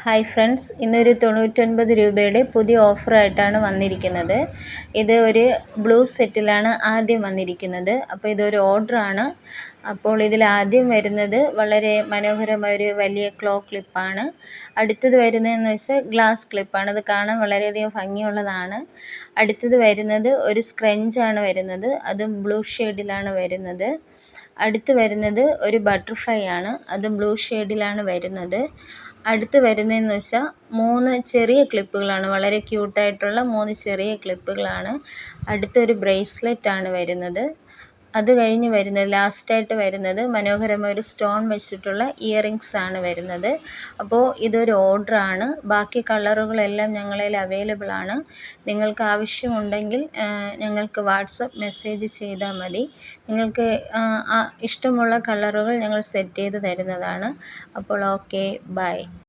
Hi friends, ഇന്നൊരു 99 രൂപയുടെ പുതിയ ഓഫറായിട്ടാണ് വന്നിരിക്കുന്നത്. ഇത് ഒരു ബ്ലൂ സെറ്റിലാണ് ആദ്യം വന്നിരിക്കുന്നത്. അപ്പോൾ ഇതൊരു ഓർഡറാണ്. അപ്പോൾ ഇതിൽ ആദ്യം വരുന്നത് വളരെ മനോഹരമായൊരു വലിയ ക്ലോ ക്ലിപ്പാണ്. അടുത്തത് വരുന്നതെന്ന് വെച്ചാൽ ഗ്ലാസ് ക്ലിപ്പാണ്. അത് കാണാൻ വളരെയധികം ഭംഗിയുള്ളതാണ്. അടുത്തത് വരുന്നത് ഒരു സ്ക്രഞ്ചാണ് വരുന്നത്. അതും ബ്ലൂ ഷെയ്ഡിലാണ് വരുന്നത്. അടുത്ത് വരുന്നത് ഒരു ബട്ടർഫ്ലൈ ആണ്. അതും ബ്ലൂ ഷെയ്ഡിലാണ് വരുന്നത്. അടുത്ത് വരുന്നതെന്ന് വെച്ചാൽ 3 ചെറിയ ക്ലിപ്പുകളാണ്. വളരെ ക്യൂട്ടായിട്ടുള്ള 3 ചെറിയ ക്ലിപ്പുകളാണ്. അടുത്തൊരു ബ്രേസ്ലെറ്റ് ആണ് വരുന്നത്. അത് കഴിഞ്ഞ് വരുന്നത് ലാസ്റ്റായിട്ട് വരുന്നത് മനോഹരമായ ഒരു സ്റ്റോൺ വെച്ചിട്ടുള്ള ഇയറിങ്സ് ആണ് വരുന്നത്. അപ്പോൾ ഇതൊരു ഓർഡറാണ്. ബാക്കി കളറുകളെല്ലാം ഞങ്ങളിൽ അവൈലബിൾ ആണ്. നിങ്ങൾക്ക് ആവശ്യമുണ്ടെങ്കിൽ ഞങ്ങൾക്ക് വാട്സപ്പ് മെസ്സേജ് ചെയ്താൽ മതി. നിങ്ങൾക്ക് ഇഷ്ടമുള്ള കളറുകൾ ഞങ്ങൾ സെറ്റ് ചെയ്ത് തരുന്നതാണ്. അപ്പോൾ ഓക്കെ, ബൈ.